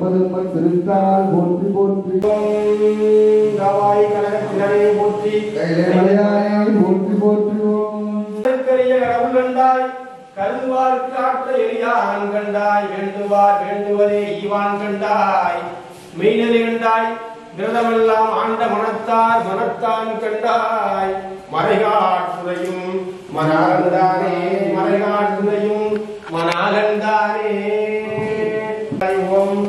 ஒன்பதம்மன் திருத்தால் போற்றி போற்றி காவாய் கனகத்தினரே போற்றி மலையாயை போற்றி போற்றுவோம் கடவுள் கண்டாய் கருதுவார்க்கு ஆற்ற எரியான் கண்டாய் வேண்டுவார் வேண்டுவதே ஈவான் கண்டாய் மெய்நெறி கண்டாய் விரதமெல்லாம் ஆண்ட மனத்தார் மனத்தான் கண்டாய் மறைகாட்டுதையும் மனாகண்டானே மறைகாட்டுதையும் மனாகண்டானே. ஓம்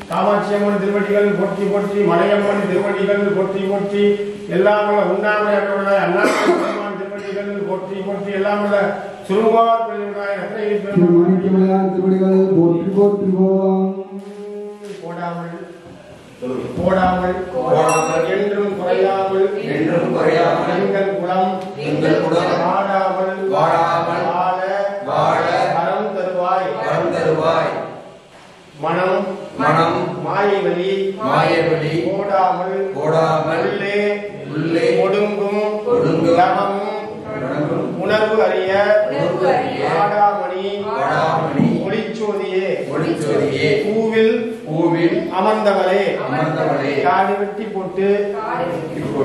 காமாட்சி அம்மன் திருவடிகள் போற்றி போற்றி மலையம்மன் திருவடிகள் போற்றி போற்றி எல்லாம் உண்ணாமலை அண்ணாமலை திருவடிகள் போற்றி போற்றி எல்லாம் சுருங்கார் திருவடிகள் போற்றி போற்றுவோம் போடாமல் போடாமல் என்றும் குறையாமல் எங்கள் குலம் வாடாமல் வாழ வரம் தருவாய் மனம் மாயவழி போடாமல் உள்ளே ஒடுங்கும் உணர்வு அறிய வாடாமணி ஒளிச்சோதியே பூவில் அமர்ந்தவளே காடு வெட்டி போட்டு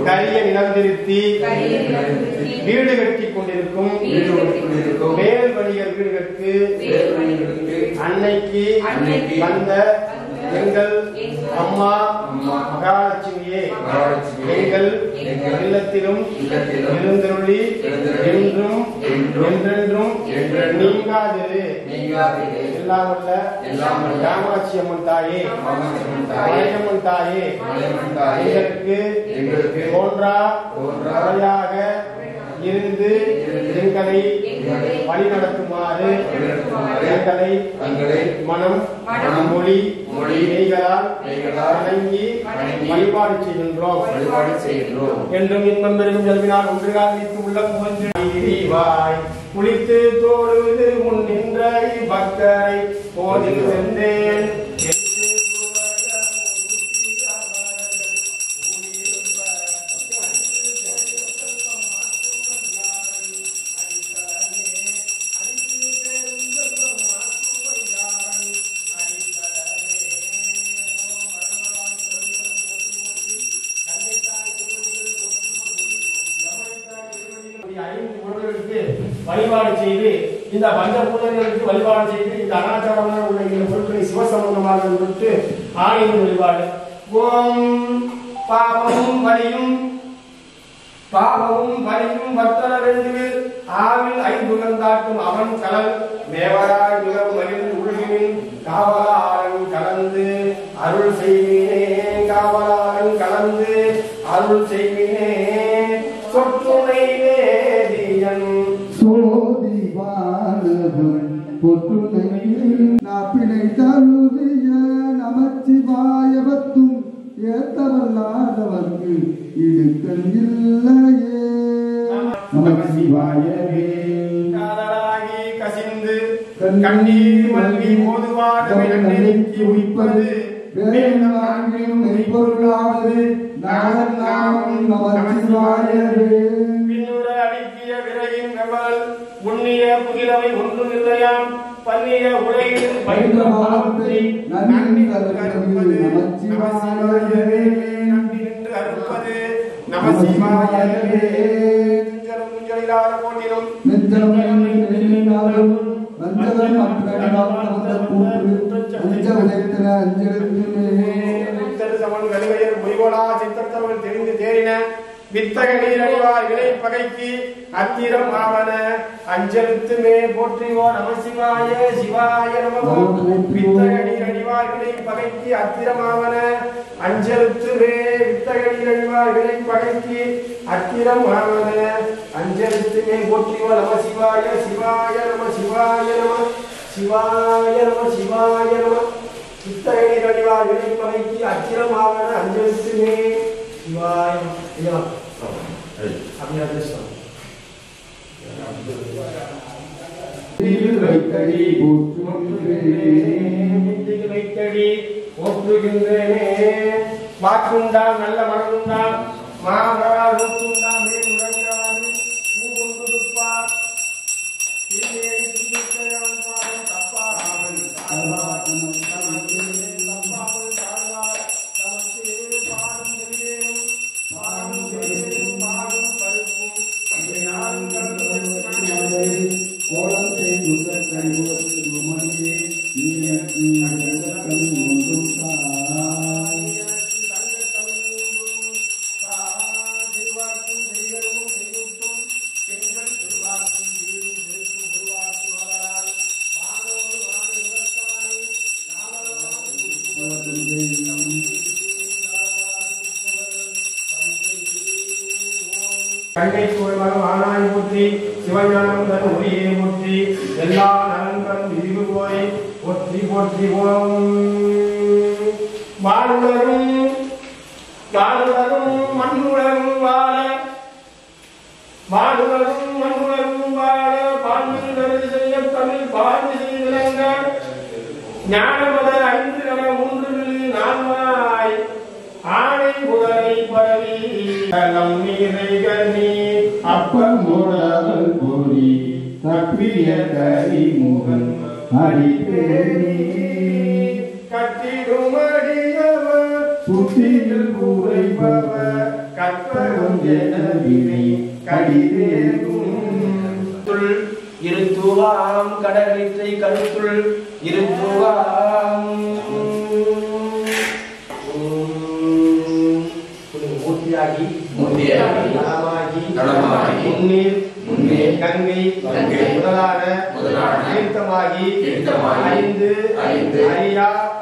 கரிய நிலந்திருத்தி வீடு கட்டி கொண்டிருக்கும் மேல் வணிகர் வீடுகளுக்கு அன்னைக்கு வந்த எங்கள் அம்மா மகாலட்சுமியே எங்கள் இல்லத்திலும் எழுந்தருளி என்றும் என்றென்றும் நீங்காதிரு எல்லாம் வல்ல காமாட்சி அம்மன் தாயே மலையம்மன் தாயே எங்களுக்கு தோன்றா வழியாக இருந்து எங்களை வழி நடத்துமாறு எங்களை மனம் மொழி மெய்களால் வணங்கி வழிபாடு செய்கின்றோம் என்றும் இன்பம் பெருகும் செல்வினால் ஒன்று காண்பித்து உள்ள புகழ்வாய் குளித்து தோழுது முன் நின்ற பக்தரை போதில் சென்றேன் வழிபாடு செய்து இந்த பஞ்சபூதங்களுக்கு வழிபாடு செய்து இந்த அனாச்சாரமான உள்ள இந்த பொருட்களை சிவசம்பந்தமாக கொடுத்து ஆலயம் வழிபாடு. ஓம் பாவமும் வலியும் வர்த்தன வேண்டுவில் ஆவில் ஐந்துகந்தாட்டும் அவன் கலல் மேவராய் மிகவும் மகிழ்ந்து உலகினில் காவலாளன் கலந்து அருள் செய்வினே சொற்றுணை வேதியன் சோதிவானவன் நாப்பினை தருவிய நமச்சிவாயவத்தும் ஏத்தவல்லாதவர்க்கு இடுக்கல் இல்லையே. நமச்சிவாயவே காதலாகி கசிந்து கண்ணீர் மல்கி போதுவாக நெருக்கி உயிப்பது வேதனாகியும் மெய்ப்பொருளாவது நாதன் நாமம் நமச்சிவாயவே. பின்னுர அடிக்கிய விரையின் வெவல் உண்ணிய புதிரவை ஒன்றும் இல்லையாம் பன்னிய உலகில் பயின்ற பாவத்தை நன்றி அறுப்பது நமச்சிவாயவே. நன்றி என்று அறுப்பது நமச்சிவாயவே. நெஞ்சலிலாத போட்டிலும் நெஞ்சலும் வஞ்சகம் தெரிந்து தேறின வித்தக நீரடிவார் வினை பகைக்கு அத்திரம் ஆவன அஞ்சலுத்துமே போற்றிவோ நமசிவாய சிவாய நமோ. வித்தக நீரடிவார் வினை பகைக்கு அத்திரமாவன அஞ்சலுத்துமே வித்தக நீரடிவார் வினை பகைக்கு அத்திரம் ஆவன அஞ்சலுத்துமே போற்றிவோ நமசிவாய சிவாய நம சிவாய நம சிவாய நம சிவாய நம. வித்தக நீரடிவார் வினை பகைக்கு அத்திரமாவன அஞ்சலுத்துமே சிவாய வாக்குண்டாம் நல்ல மனதுண்டாம் மாதரால் நோக்குண்டாம் தப்பாமல் கண்ணை சூழ்வரும் ஆனாய் போற்றி சிவஞானம் தரும் ஒளியை போற்றி எல்லா நலன்களும் விரிவு போய் போற்றி போற்றி ஓம் வானுலரும் மண்ணுலரும் வாழ வானுலரும் மண்ணுலரும் வாழ பான்மையில் செய்ய தமிழ் பாழ்ந்து செய்து விளங்க ஞானமத 5 கண 3 4 ஆணை புதனை பரவி நம் நீரை கண்ணி அப்பமுடல் பொறி தப்பிய கரிமுகன் அடிப்பேணி கத்திடும் அடியவர் புத்தியில் உரைப்பவர் கற்பகம் என வினை கடிதேகும் இருத்துவாம் கடலிற்றை கருத்துள் இருத்துவாம் மூர்த்தியாகி நலமாகி முன்னீர் கங்கை முதலான தீர்த்தமாகி 5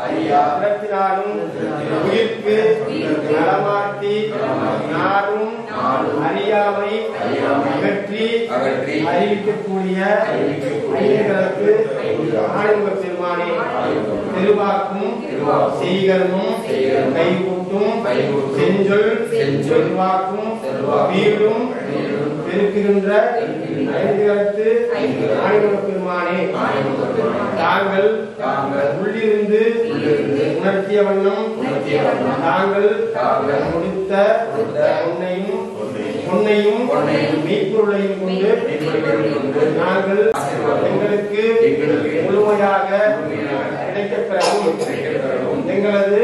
அறியா பிறப்பினாலும் உயிர்க்கு நலமாக்கி நாடும் அறியாமை அகற்றி அறிவிக்கக்கூடிய ஐயர்களுக்கு ஆணைமுக பெருமானே திருவாக்கும் செய்கர்மும் கைகூட்டும் செஞ்சொல் செல்வாக்கும் வீடும் பெருக்குகின்ற 5 கருத்து ஆணைமுக பெருமானே தாங்கள் உள்ளிருந்து உணர்த்திய வண்ணம் தாங்கள் முடித்த பொன்னையும் மெய்ப்பொருளையும் கொண்டு நாங்கள் எங்களுக்கு முழுமையாக கிடைக்கப்பெறவும் எங்களது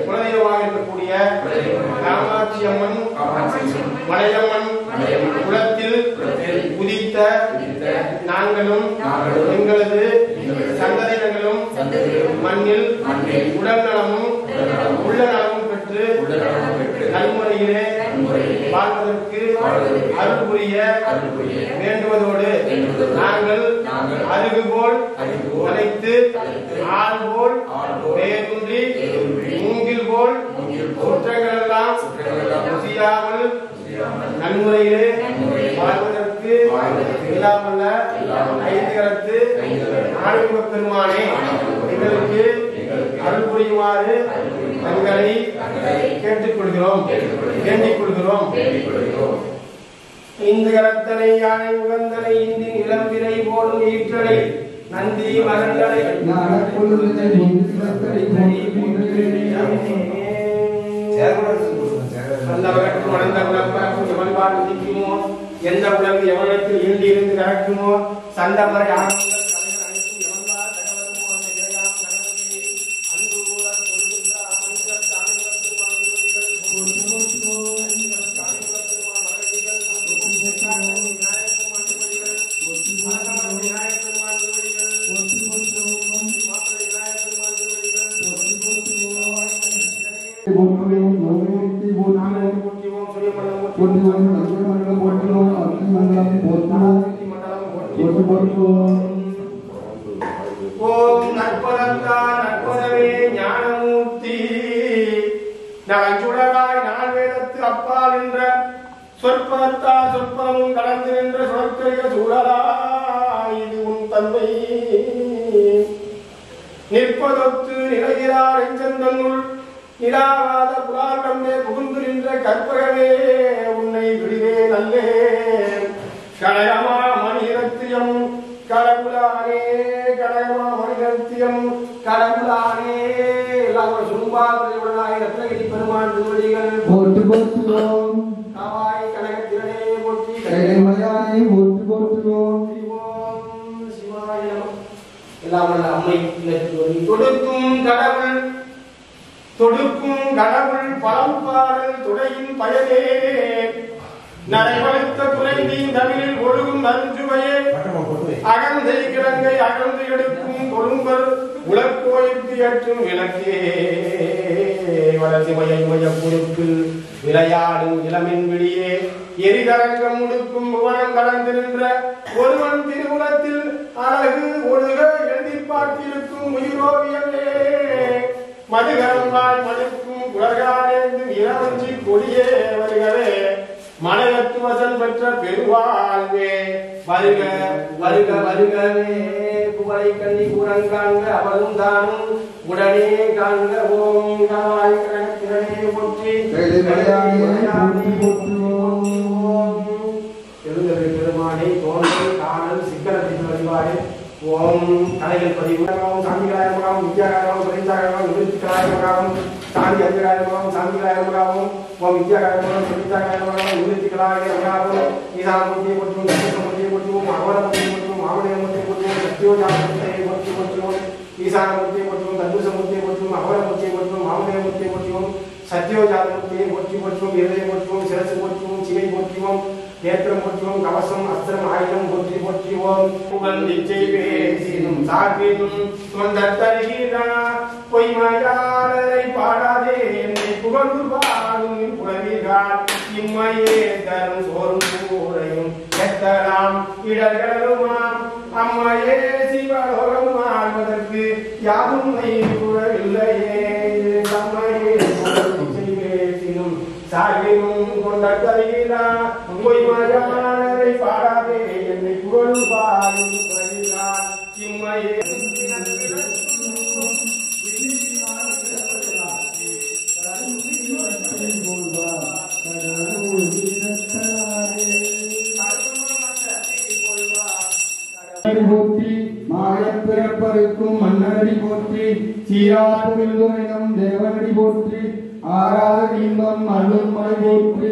குலதெய்வமாக இருக்கக்கூடிய காமாட்சி அம்மன் மலையம்மன் குலத்தில் உதித்த நாங்களும் எங்களது சந்ததிகளும் மண்ணில் உடல் நலமும் உள்ள நலமும் பெற்று நல்முறையிலே வாழ்வதற்கு அருள் புரிய வேண்டுவதோடு நாங்கள் அருகுபோல் அனைத்து ஆள் போல் வேகுன்றி மூங்கில் போல் குற்றங்கள் எல்லாம் செய்யாமல் நன்முறையிலே வாழ்வதற்கு இல்லாமல்ல 5 கருத்து ஆணைமுக பெருமானே எங்களுக்கு அருள் புரியுமாறு தங்களை கேட்டுக்கொள்கிறோம் வேண்டிக் கொள்கிறோம். இந்த கரத்தனை யானை உகந்தனை இந்தி இளம்பிரை போலும் ஈற்றலை நந்தி மகன்களை எந்த உலகு எவனத்தில் ஈண்டி இருந்து கறக்குமோ சந்தமரை ஓம் நற்பதத்தா நற்பதவே ஞானமூர்த்தி நலஞ்சுடராய் நாள் வேதத்து அப்பால் என்ற சொற்பதத்தா சொற்பமும் கலந்து நின்ற சொற்கரிய சூழலாய் இது உன் தன்மை நிற்பதொத்து நிலைகிறார் எஞ்சந்தனுள் நிராகாத புலாகமே புகுந்து நின்ற கற்பகமே உன்னை விடுவே நல்லே கலையமா மணிரத்தியம் கடவுளானே கடகமா மணிரத்தியம் கடவுளானே எல்லாம் சும்பாவுடனாய் ரத்னகிரி பெருமான் திருவடிகள் போட்டு போற்றுவோம் காவாய் கனகத்திரனே போற்றி கைலைமலையானே போட்டு போற்றுவோம் ஓம் சிவாய நமः. எல்லாம் வல்ல அம்மை தொடுக்கும் கடவுள் பரம்பாடல் துடையின் பயனே நடைபடுத்த துணைந்தி தமிழில் ஒழுகும் நஞ்சுவையே அகந்தை கிழங்கை அகழ்ந்து எடுக்கும் கொடும்பர் உலக்கோய்க்கு ஏற்றும் விளக்கே வளர்ச்சிமய பொறுப்பில் விளையாடும் இளமின் விழியே எரிகரங்கம் முடுக்கும் புவனம் கடந்து நின்ற ஒருவன் திருவுலத்தில் அழகு ஒழுக எழுதி பார்த்திருக்கும் உயிரோவியமே மதுகரம்பாய் மடுக்கும் குலகாலேந்து இளவஞ்சி கொடியே வருகவே மனகத்து வசன் பெற்ற பெருவாழ்வே வருக வருக வருகவே குவளை கண்ணி கூறங்காண்க அவளும் தானும் உடனே காண்க ஓம் காவாய் கிரணே போற்றி பெருந்தவை பெருமானே தோன்றல் காணல் சிக்கனத்தின் வழிபாடு ஓம் கலைகள் பதிவு சாந்திகளாயமாகவும் வித்யாகாரமாகவும் பிரதிதாகாரமாகவும் நிவர்த்திகளாயமாகவும் சாந்தி அதிகாரமாகவும் சாந்திகளாயமாகவும் ஓம் வித்யாகாரமாகவும் பிரதிதாகாரமாகவும் நிவர்த்திகளாயமாகவும் ஈசானமூர்த்தியை போற்றுவோம் கணேசமூர்த்தியை போற்றுவோம் அகோரமூர்த்தியை போற்றுவோம் மாமனியமூர்த்தியை போற்றுவோம் சத்யோஜாமூர்த்தியை போற்றுவோம் ஈசானமூர்த்தியை போற்றுவோம் தந்துசமூர்த்தியை போற்றுவோம் அகோரமூர்த்தியை போற்றுவோம் மாமனியமூர்த்தியை போற்றுவோம் சத்யோஜாமூர்த்தியை போற்றுவோம் இருதயை போற்றுவோம் சிரசு போற்றுவோம் சிவை போற்றுவோம் நேத்திரம் போற்றுவோம் கவசம் அஸ்திரம் ஆயுதம் போற்றுவோம் புகழ்ந்திச்சை பேசினும் சாற்றினும் தொண்டத்தருகிறா பொய்மையாளரை பாடாதே என்னை புகழ்ந்து பாடும் புலவிகால் இம்மையே தரும் சோறும் கூரையும் எத்தலாம் இடர்களுமாம் அம்மையே சிவலோகம் ஆழ்வதற்கு யாரும் கூறவில்லையே அம்மையே பேசினும் சாகினும் கொண்ட கருகிறா பொய்மையாளரை பாடாதே என்னை புகழ்ந்து பாடும் புலவிகால் இம்மையே போற்றி மாயப்பிறப்பருக்கும் மன்னனடி போற்றி சீராட்டுவில்லும் தேவனடி போற்றி ஆராத இன்பம் அருள்மலை போற்றி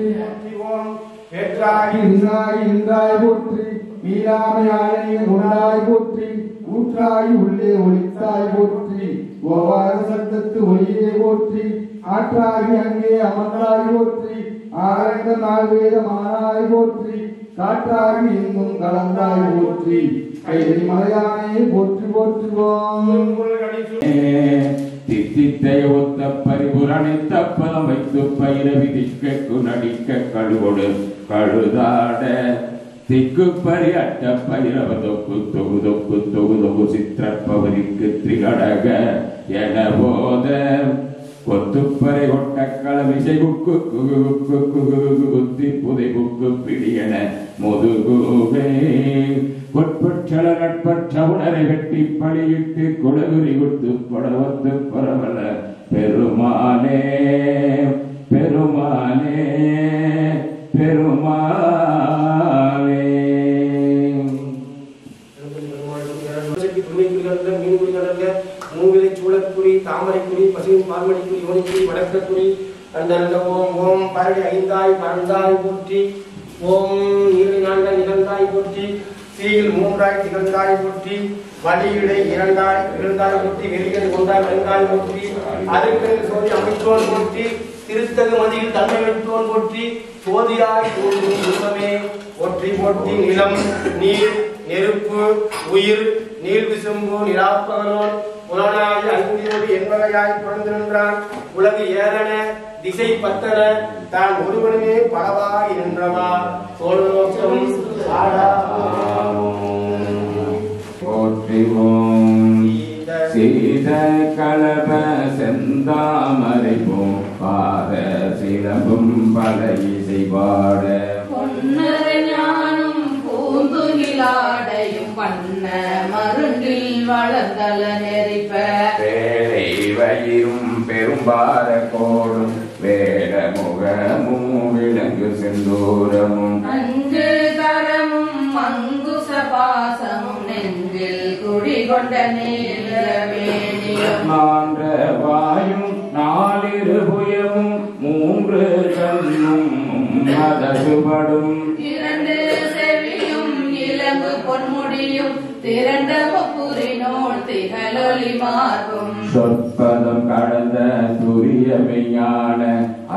நின்றாய் போற்றி மீளாமையாளனே உண்டாய் போற்றி ஊற்றாய் உள்ளே ஒளித்தாய் போற்றி ஒவ்வாறு சத்தத்து ஒளியே போற்றி ஆற்றாகி அங்கே அமர்ந்தாய் போற்றி ஆரங்க நாள் வேதமானாய் போற்றி காற்றாகி எங்கும் கலந்தாய் போற்றி கைதை மலையானே போற்றி போற்றுவோம் தித்தித்தை ஒத்த பரிபுரணித்த பலம் வைத்து பயிர விதிக்க குணடிக்க கழுவொடு கழுதாட திக்கு பரியட்ட பயிரவ தொக்கு தொகு தொக்கு தொகு தொகு சித்திரப்பவரிக்கு திரிகடக என போத கொத்துப்பறை கொட்ட களமிசை குக்கு குகு குத்தி புதை புக்கு பிடியன முதுகுவே கொட்பட்சள நட்பற்ற உணரை வெட்டி பழியிட்டு குடகுறி கொடுத்து படவத்து பரவல பெருமானே பெருமானே பெருமானே மூவிலை சூழக்குடி தாமரைக்குடி பசுவின் பார்வடிக்குடி யோனிக்குடி வடக்கக்குடி அந்த ஓம் ஓம் பரடி ஐந்தாய் பறந்தாய் போற்றி ஓம் நீரை நான்காய் நிகழ்ந்தாய் போற்றி தீயில் மூன்றாய் திகழ்ந்தாய் போற்றி வடியிடை இரண்டாய் எழுந்தாய் போற்றி வெளிகள் ஒன்றாய் வந்தாய் போற்றி அருக்கல் சோதி அமைத்தோன் போற்றி திருத்தகு மதியில் தன்மை வைத்தோன் போற்றி சோதியாய் தோன்றும் உருவமே போற்றி போற்றி நிலம் நீர் நெருப்பு உயிர் நீர் விசும்பு நிராப்பகனோன் புலனாய் அங்குதியோடு என்பவையாய் பிறந்திருந்தான் உலகு ஏறன திசை பத்தன தான் ஒருவனுமே பலவாய் நின்றமா தோல் நோக்கம் போற்றிவோம் சீத கலப செந்தாமரை பாத சிலம்பும் பலை செய்வாட பூந்துகிலாடையும் பண்ண மருங்கில் வளர்ந்தல நெறிப்ப வேலை வயிறும் பெரும்பார கோடும் வேட முகமும் விலங்கு செந்தூரமும் அஞ்சு கரமும் மங்குச பாசமும் நெஞ்சில் குடிகொண்ட நீலவேணியும் மான்ற வாயும் நாலிரு புயமும் மூன்று கண்ணும் மதசுபடும் இரண்டு செவியும் இலங்கு பொன்முடியும் திரண்ட முப்புரினோள் திகழொலி மார்பும் சொற்பதம் கடந்த துரிய மெய்ஞான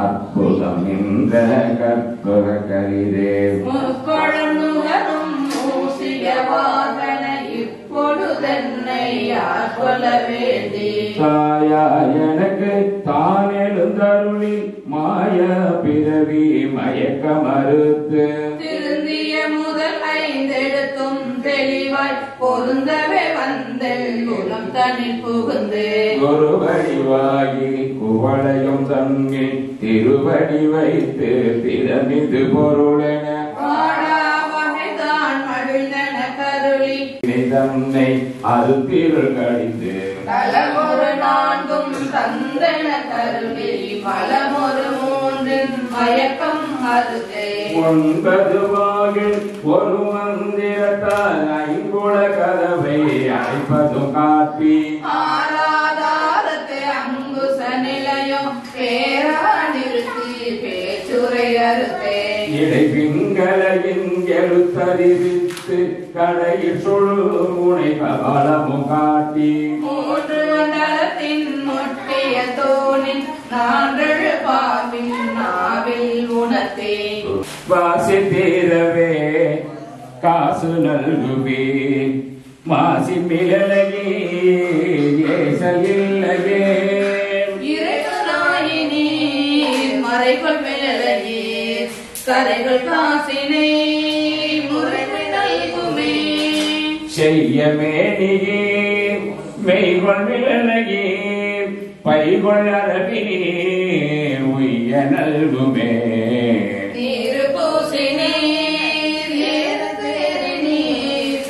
அற்புதம் என்ற கற்பக கரிதே முக்கொழும் நுகரும் மூசிய வாகன இப்பொழுதென்னை ஆட்கொள்ள வேண்டி தாயா எனக்கு தான் எழுந்தருளி மாய பிறவி மயக்க மறுத்து திருந்திய முதல் ஐந்தெழுத்தும் தெளிவாய் பொருந்தவே வந்தல் குலம் தனில் புகுந்து குருவடிவாகி குவளையும் தங்கி திருவடி வைத்து திறமிது பொருளென வாடாவகைதான் மகிழ்ந்தன கருளி தன்னை அது திருள் கடிந்து தலமொரு நான்கும் தந்தன கருளி பலமொரு மூன்றின் மயக்கம் அறுதே 9 வாகில் ஒரு மந்திரத்தால் ஐங்குள கதவை அடைப்பதும் காட்டி ஆராதாரத்தை அங்குச நிலையம் பேரா நிறுத்தி பேச்சுரை அறுத்தே இடை பிங்களையின் எழுத்தறிவித்து கடையில் சுழு முனை கபாலமும் காட்டி மூன்று மண்டலத்தின் முட்டிய தோனின் நான்றழு பாவின் நாவில் உணர்த்தே வாசி தீரவே காசு நல்குவே மாசி மிளலையே ஏசல் இல்லையே இறைவனாயி நீர் மறைகள் மிளலையீர் கரைகள் காசினை முறைமை நல்குமே செய்யமேனியே மெய்கொள் மிளலையே பைகொள் அரபினே உய்ய நல்குமே நீர் பூசினீர் ஏறு நீர்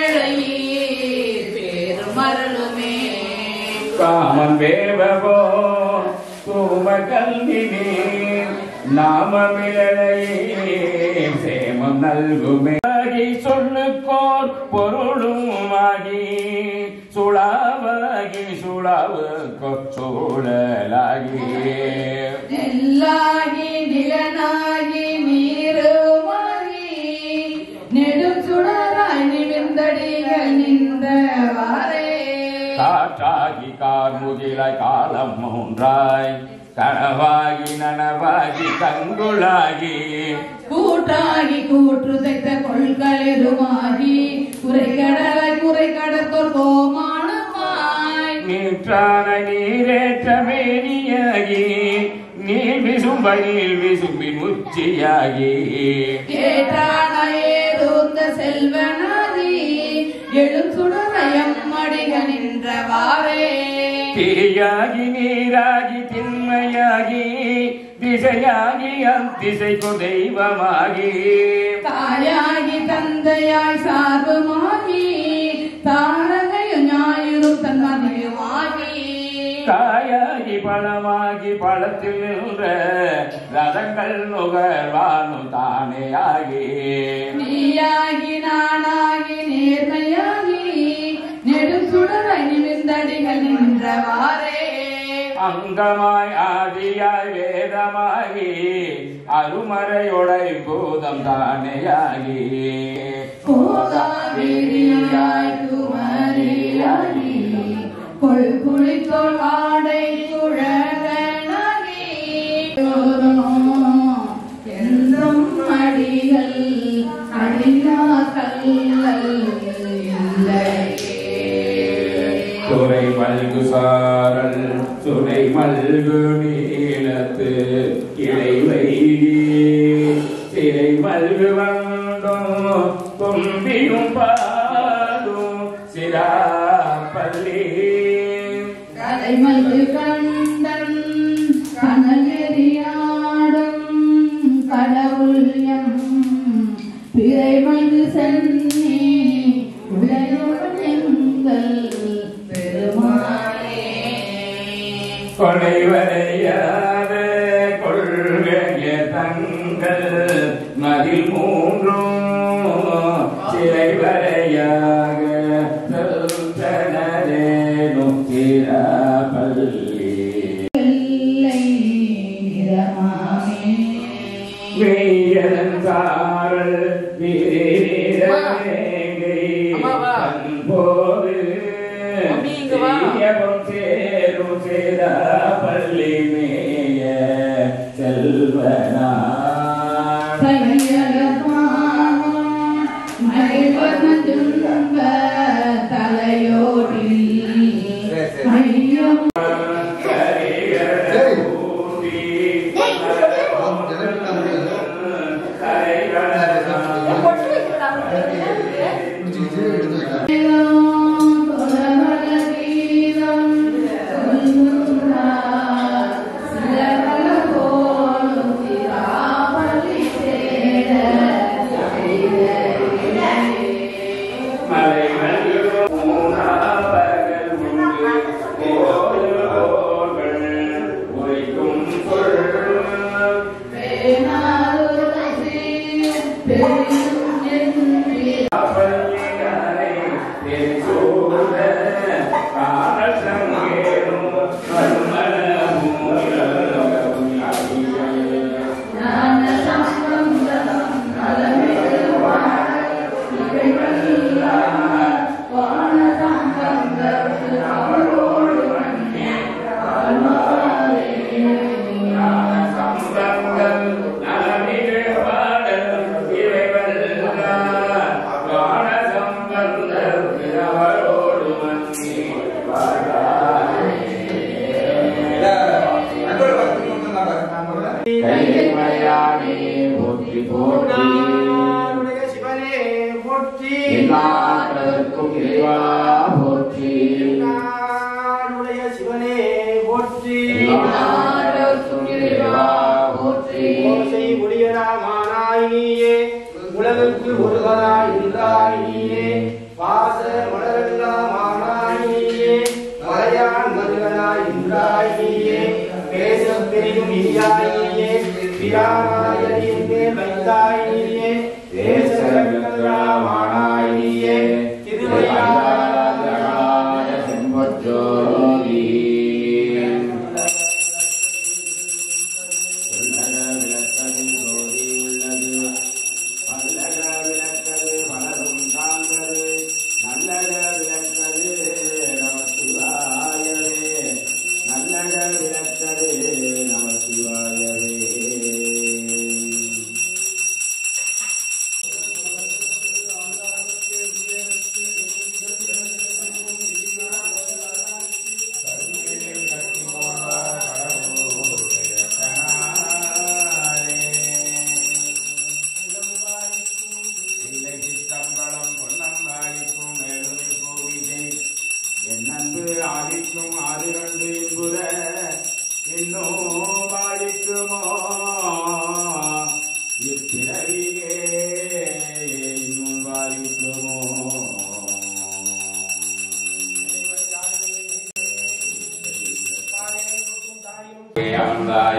கூறுமிழையீர் பேரும் அருளுமே காமன் வேவவோ தூம கல்வினே நாமமிழையே சேமம் நல்குமே சொல்லுக்கோர் பொருளுமாகி சுழாவாகி சுழாவுக்கோ சூழலாகி நெல்லாகி நிலனாகி நீருமாகி நெடும் சுடராய் நிமிர்ந்தடிகள் நின்றவாறே காற்றாகி கார்முகிலாய் காலம் மூன்றாய் கனவாகி நனவாகி கங்குளாகி கூட்டாகி கூற்று தைத்த கொள்களிருமாகி குறைகடலாய் குறை கடற்கோர் கோமானமாய் நீற்றான நீரேற்ற மேனியாகி நீர் விசும்பையில் விசும்பின் உச்சியாகி கேட்டான ஏதோந்த செல்வனாதி எழும் சுடரயம் அடிகள் நின்றவாறே தீயாகி நீராகி திண்மையாகி திசையாகி அத்திசைக்கு தெய்வமாகி தாயாகி தந்தையாய் சார்புமாகி தாரகையும் ஞாயிறும் தன்மதியுமாகி காயாகி பழமாகி பழத்தில் நின்ற ரதங்கள் நுகர்வானும் தானேயாகி நீயாகி நானாகி நேர்மையாகி நெடும் சுடரை நிமிர்ந்தடிகள் நின்றவாறே அங்கமாய் ஆதியாய் வேதமாகி அருமறையுடை பூதம் தானேயாகி கோதாவிரியாய் குமரியாகி கொள்குழித்தோள் ஆடை குழகனாகி என்றும் அடிகள் அடியா கல்லல் இல்லையே துறை மல்கு சாரல் துணை மல்கு நீளத்து இலை வைகி சிறை மல்கு வந்தோம் தும்பியும் பாடும் சிராப்பள்ளி கலைமல்கு கண்டன் கனல் எறியாடும் கடவுள் எம் பிறைமல்கு சென்னி உடையுடன் எங்கள் பெருமானே கொடை வரையாத கொள்கைய தங்கள் மதில் மூன்றும் சிலை வரையாக செல்தனரேனும் சிராப்பள்ளி எல்லை நிறமாமே வெய்யன் சாரல் போது சேரும் சிராப்பள்ளி மேய செல்வனா தலையோடி கைலைமலையானே போற்றி போற்றி என்னாருடைய சிவனே போற்றி எல்லாருக்கும் இறைவா போற்றி என்னாருடைய சிவனே போற்றி எல்லாருக்கும் இறைவா போற்றி ஓசை ஒளியலாமானாய் நீயே உலகுக்கு ஒருவராய் இருந்தாய் நீயே வாச மலரெல்லாமானாய் நீயே மலையான் மதுகனாய் நின்றாய் நீயே பேசப் பெரிதும் இனியாய் நீயே பிரானாயரின் மேல் வைத்தாய் நீயே தேசமானாய் நீயே திருவையாராய செம்பொற்றோதி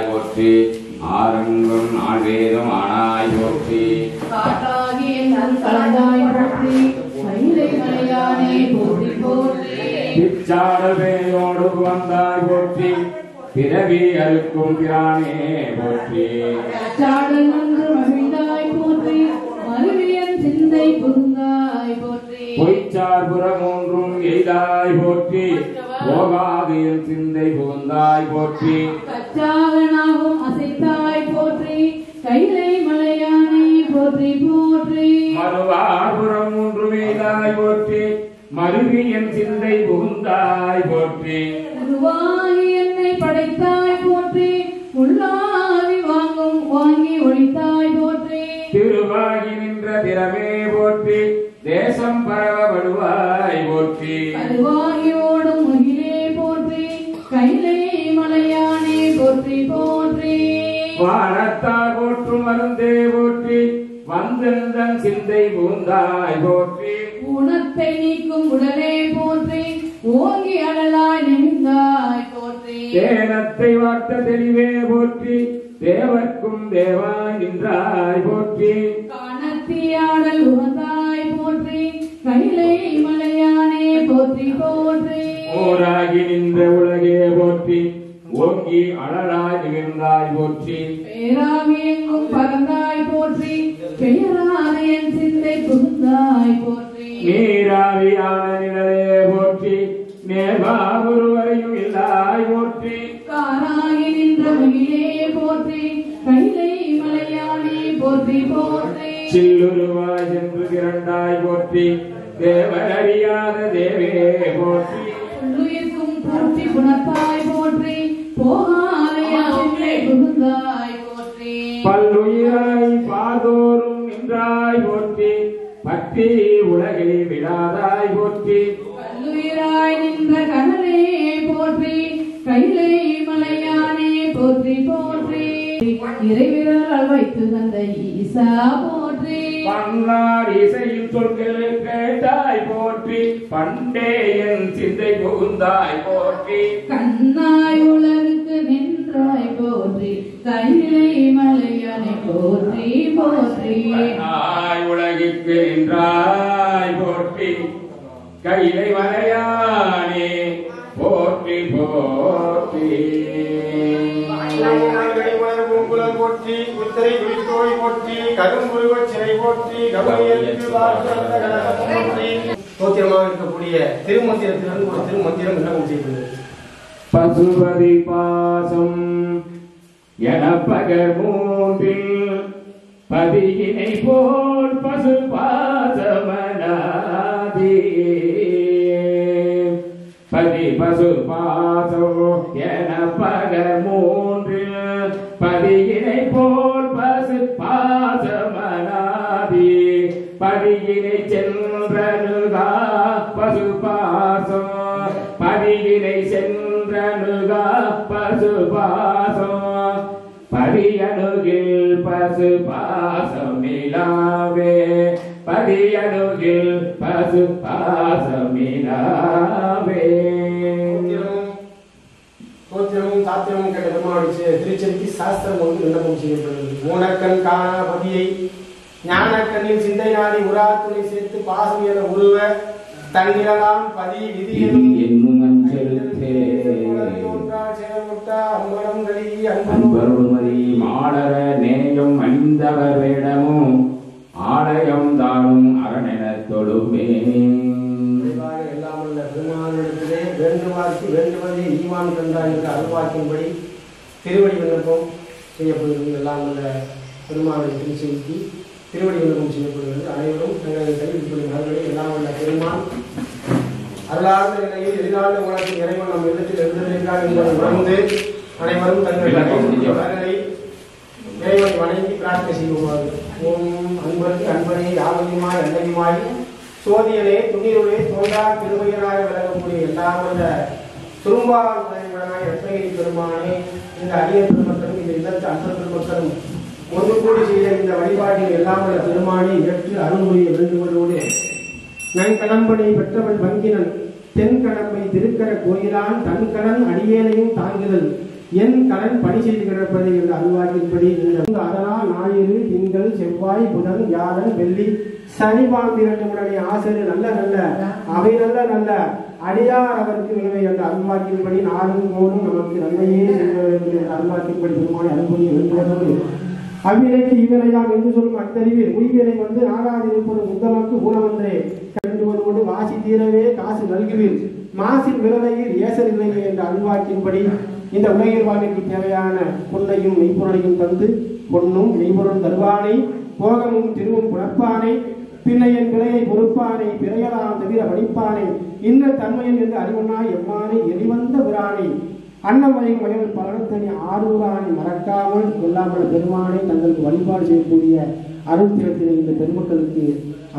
போற்றி ஆரங்கம் ஆழ்வேதம் ஆனாய் போற்றி காற்றாகிய நல் கலந்தாய் போற்றி மயிலை மலையானே போற்றி போற்றி பிச்சாடவேயோடு வந்தாய் போற்றி பிறவி அறுக்கும் பிரானே போற்றி சாடல் நன்று மகிழ்ந்தாய் போற்றி மருவியன் சிந்தை புகுந்தாய் போற்றி பொய்ச்சார் புறமொன்றும் எய்தாய் போற்றி போகாதியன் சிந்தை புகுந்தாய் போற்றி கச்சாகனாகும் அசைத்தாய் போற்றி கைலை மலையானே போற்றி போற்றி மறுவார் புறம் ஒன்றும் எய்தாய் போற்றி மருவியன் சிந்தை புகுந்தாய் போற்றி உருவாகி என்னை படைத்தாய் போற்றி உள்ளாவி வாங்கி ஒழித்தாய் போற்றி திருவாகி நின்ற திறமே போற்றி தேசம் பரவப்படுவாய் போற்றி கருவாகி ஓடும் முகிலே போற்றி கைலை மலையானே போற்றி போற்றி வானத்தார் போற்றும் மருந்தே போற்றி வந்தெந்தன் சிந்தை புகுந்தாய் போற்றி ஊனத்தை நீக்கும் உடலே போற்றி ஓங்கி அழலாய் நிமிந்தாய் போற்றி தேனத்தை வார்த்த தெளிவே போற்றி தேவர்க்கும் தேவாய் நின்றாய் போற்றி காணத்தியாடல் உகந்தாய் போற்றி கைலை மலையானே போற்றி போற்றி ஓராகி நின்ற உலகே போற்றி ஓங்கி அழலாய் நிமிர்ந்தாய் போற்றி பேராகி எங்கும் பறந்தாய் போற்றி பெயராதையன் சிந்தை புகுந்தாய் போற்றி நீராவியான நிழலே போற்றி நேர்வா ஒருவரையும் இல்லாய் போற்றி காராகி நின்ற மகிழே போற்றி கைலை மலையானே போற்றி போற்றி சில்லுருவாய் சென்று திரண்டாய் போற்றி தேவர் அறியாத தேவே போற்றி உள்ளுயிர்க்கும் பூர்த்தி குணத்தாய் போற்றி போகாதையன் சிந்தை புகுந்தாய் போற்றி பல்லுயிராய் பாதோறும் நின்றாய் போற்றி பக்தி உலகை விடாதாய் போற்றி கல்லுயிராய் நின்ற கடலே போற்றி கைலை மலையானே போற்றி போற்றி இறைவிரல் வைத்து தந்த ஈசா போற்றி பன்னார் இசையின் சொற்களை கேட்டாய் போற்றி பண்டே என் சிந்தை புகுந்தாய் போற்றி கண்ணாய் உலருக்கு நின்றாய் போற்றி கைலை மலையானே போற்றி போற்றி நாய் உலகிற்கு நின்றாய் போற்றி கைலை மலையானே போற்றி போற்றி பூங்குழல் போற்றி உத்தரை குடித்தோய் போற்றி கரும்புருவச் சிறை போற்றி கௌரியருக்கு வாசந்த கனகம் போற்றி தோத்திரமாக இருக்கக்கூடிய திருமந்திரத்திலிருந்து ஒரு திருமந்திரம் விண்ணப்பம் செய்யப்படுகிறது. பசுபதி பாசம் என பகர் மூன்றில் பதியினை போல் பசு பாசமனாதி பதி பசு பாசம் என பகர் மூன்றில் பதியினை நல்கா பசு பாசம் பதியணுகில் பசு பாசம் நிலாவே பதியணுகில் பசு பாசம் நிலாவே. தோத்திரமும் தாத்திரமும் கேட்ட பெருமாளுடைய திருச்செந்தி சாஸ்திரம் ஒன்று விண்ணப்பம் செய்யப்படுகிறது. மூனக்கண் காண பதியை ஞானக்கண்ணில் சிந்தையாடி உராத்துணை சேர்த்து பாசம் என உருவ தன்னிலாம் பதி விதி என்னும் அஞ்செழுத்தே அன்பருமதி மாடர நேயம் அணிந்தவர் வேடமும் ஆலயம் தானும் அரணென தொழுமே. எல்லாம் உள்ள பெருமானிடத்திலே வேண்டுமாக்கு வேண்டுவதே ஈமான் கண்டார் என்ற அருள்வாக்கின்படி திருவடி விண்ணப்பம் செய்யப்படுகிறது. எல்லாம் உள்ள பெருமானை திருச்செலுத்தி திருவடி விண்ணப்பம் செய்யப்படுகிறது. அனைவரும் தங்களது கைவிட்டுள்ள மலர்களை எல்லாம் உள்ள பெருமான் அருளார்ந்த நிலையில் எதிரான உலகத்தில் இறைவன் நம் இல்லத்தில் எழுந்திருக்கிறார் என்பதை உணர்ந்து அனைவரும் தங்கள் மலர்களை இறைவனை வணங்கி பிரார்த்தனை செய்வார்கள். ஓம் அன்பருக்கு அன்பனே யாவதியுமாய் அன்னையுமாய் சோதியனே துணிருளே தோன்றா திருவையராக விளங்கக்கூடிய எல்லாம் வந்த சுரும்பால் தலைவனாய் ரத்னகிரி பெருமானே, இந்த அரிய பெருமக்களும் இந்த இல்லத்து அன்பர் பெருமக்களும் ஒன்று கூடி செய்த இந்த வழிபாட்டில் எல்லாம் உள்ள பெருமானை ஏற்று அருள்மொழிய வேண்டுகோளோடு நன் கடம்பனை பெற்றவன் வங்கினன் தென் கடம்பை திருக்கர கோயிலான் தன் கடன் அடியேனையும் தாங்குதல் என் கடன் பணி செய்து கிடப்பது என்ற அருள்வாக்கின்படி அதனால் ஞாயிறு திங்கள் செவ்வாய் புதன் வியாழன் வெள்ளி சனி பாம்பிரண்டு உடனே ஆசிரியர் நல்ல நல்ல அவை நல்ல நல்ல அடியார் அவருக்கு நினைவை என்ற அருள்வாக்கின்படி நாடும் போதும் நமக்கு நன்மையே செய்ய வேண்டும் என்ற அருள்வாக்கின்படி பெருமானை அனுபவிய வேண்டுவதோடு அவ்வினைக்கு இவனையாம் என்று சொல்லும் அத்தறிவில் உயிரை வந்து நாடாதிருப்பது உத்தமக்கு ஊனவன்றே கண்டுவதோடு வாசி தீரவே காசு நல்குவீர் மாசின் விரலையில் ஏசரில்லையே என்ற அருள்வாக்கின்படி இந்த உலகில் வாழ்க்கைக்கு தேவையான பொன்னையும் மெய்ப்பொருளையும் தந்து பொன்னும் மெய்ப்பொருள் தருவானை போகமும் திருவும் புணர்ப்பானை பின்னையன் பிழையை பொறுப்பானை பிறையலாம் தவிர படிப்பானை இன்ன தன்மையன் என்று அறிவனாய் எம்மானை எரிவந்த பிரானை அன்னமயம் வயல் பலனத்தனி ஆரூரானை மறக்காமல் கொல்லாமல் பெருமானை தங்களுக்கு வழிபாடு செய்யக்கூடிய அருள் திரட்டின இந்த பெருமக்களுக்கு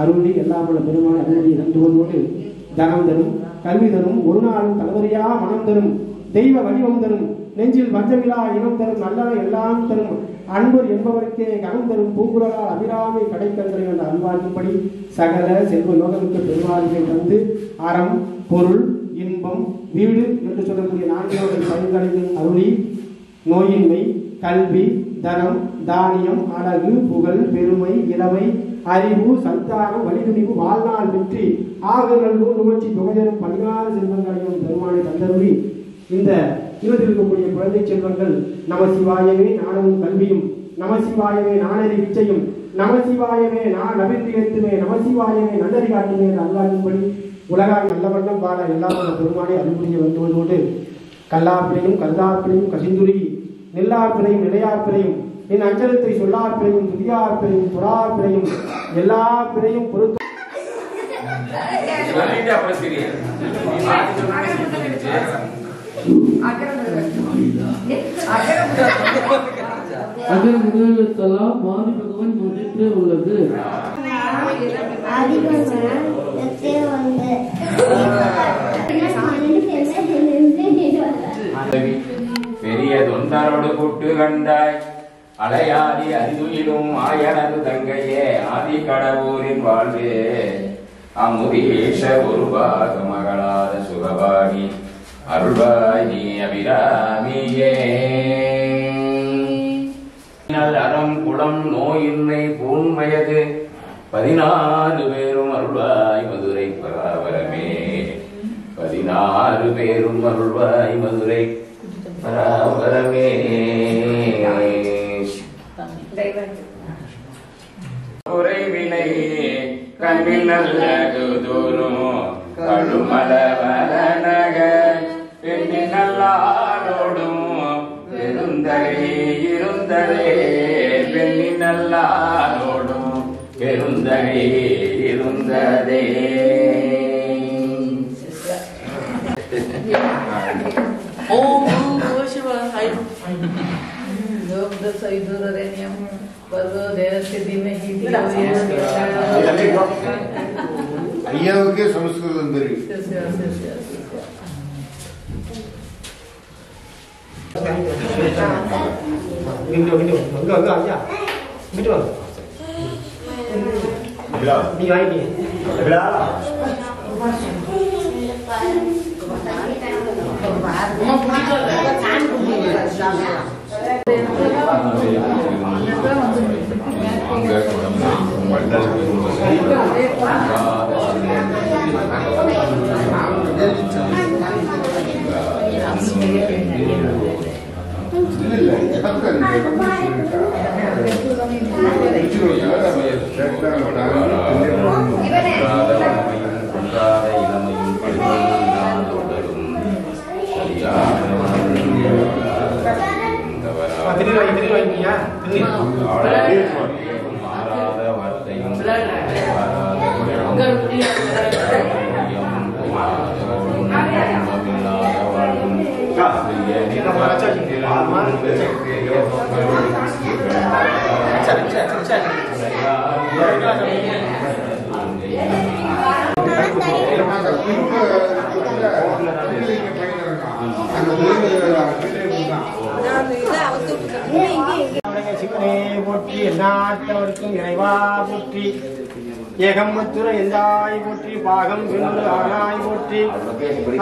அருளி எல்லாமல்ல பெருமானை அருளி நன்றுவதோடு தனம் தரும் கல்வி தரும் ஒரு நாளும் தலைவரியா மனம் தரும் தெய்வ வடிவம் தரும் நெஞ்சில் வஞ்சமிலா இனம் தரும் நல்லவை எல்லாம் தரும் அன்பர் என்பவருக்கே கனம் தரும் பூங்குழலால் அபிராமி கடைக்கந்தரை என்ற அன்பார்க்கும்படி சகல செல்வ யோகமிக்க பெருமாளிகளை தந்து அறம் பொருள் இன்பம் வீடு என்று சொல்லக்கூடிய நான்கு பயன்களையும் அருளி நோயின்மை கல்வி தனம் தானியம் அழகு புகழ் பெருமை இளமை அறிவு சந்தானம் வலிதுணிவு வாழ்நாள் வெற்றி ஆகுதல் நுகர்ச்சி தொகையரும் 16 செல்வங்களையும் பெருமானை தந்தருளி இந்த இருபத்தில் இருக்கக்கூடிய குழந்தை செல்வங்கள் நமசிவாயமே ஞானமும் கல்வியும் நமசிவாயமே நானறி விச்சையும் நமசிவாயமே நான் நபித்தியத்துமே நமசிவாயமே நன்னறி காட்டுமே அல்லாகும்படி உலகாக நல்ல வண்ணம் பாட எல்லாம் பெருமானை அருள்புரிய வேண்டுவதோடு கல்லாப்பிளையும் கல்லாப்பிளையும் கசிந்துருகி நெல்லாப்பிளையும் நிலையாப்பிளையும் என் அஞ்சலத்தை சொல்லாப்பிளையும் துதியாப்பிளையும் துறாப்பிளையும் எல்லா பிழையும் பொறுத்து அகர முதலெழுத்தெல்லாம் வாதி பகவான் முன்னேற்றே உள்ளது. பெரிய தொண்டரோடு கூட்டு கண்டாய் அலையாதி அறிதுயிலும் ஆயனது தங்கையே ஆதி கடவுரின் வாழ்வே அமுதீஷ ஒரு பாக மகளாத சுகபாகி அருள்வாய் நீ அபிராமியே. அறம் குளம் நோயின்மை பூண்மையது 14 பேரும் அருள்வாய் மதுரை பராவரமே 16 பேரும் அருள்வாய் மதுரை பராவரமே. குறைவினை கண்ணில் நல்லது தூரும் கழுமலவனக பெண்ணின் நல்லாரோடும் பெருந்தகை இருந்ததே பெண்ணின் நல்லாரோடும் பெருந்தகை இருந்ததே. ஐயாவுக்கே சமஸ்கிருதம் தெரியும். நீ வாங்கி போற்றி எல்லாத்தவருக்கும் இறைவா போற்றி ஏகம்பத்துர எந்தாய் போற்றி பாகம் வென்று ஆனாய் போற்றி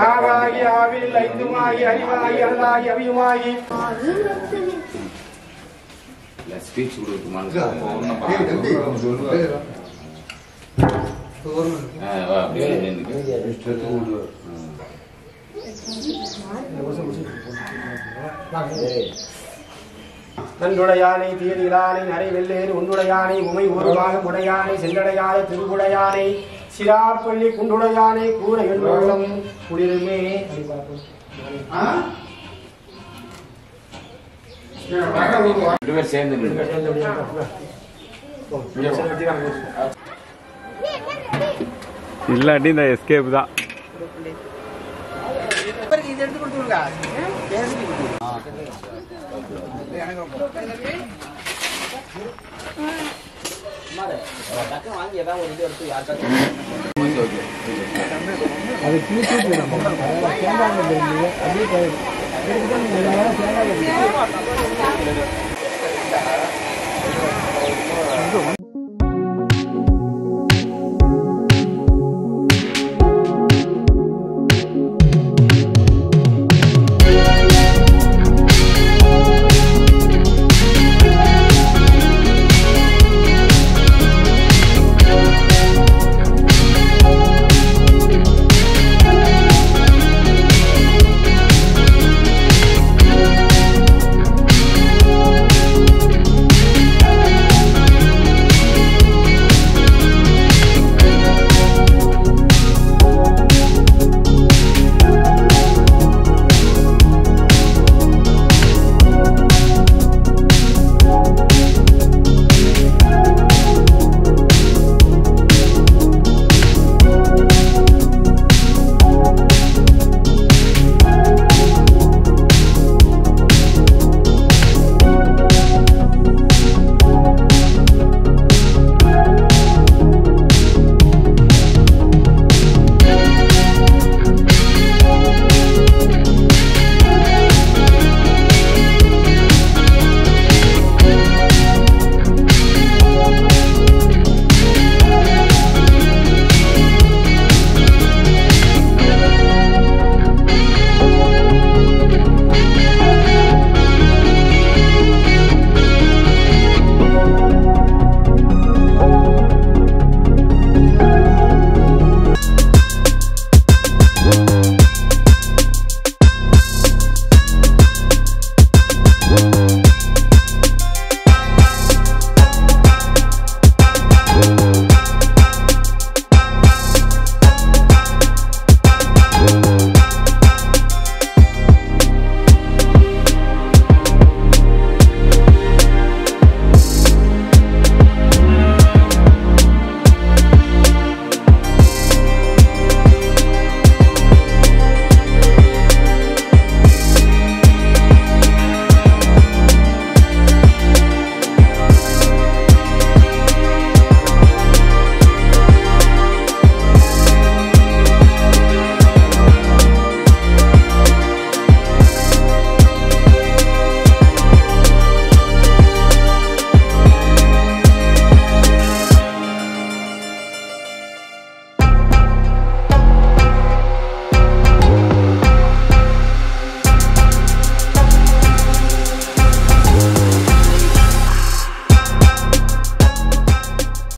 ஆகாகி ஆவில் ஐந்துமாகி அறிவாகி அருளாகி அவியுமாகி ஸ்பீச் கொடுக்குமான்னு நன்றுடையானை தீரிலானை நரை வெள்ளேறு உண்டுடையானை உமை ஒருவாக உடையானை சென்றடையாத திருவுடையானை சிராப்பள்ளி குண்டுடையானை கூற வெள்ளம் குளிருமே சேர்ந்து இல்லாட்டி இந்த எஸ்கேப் தான். அது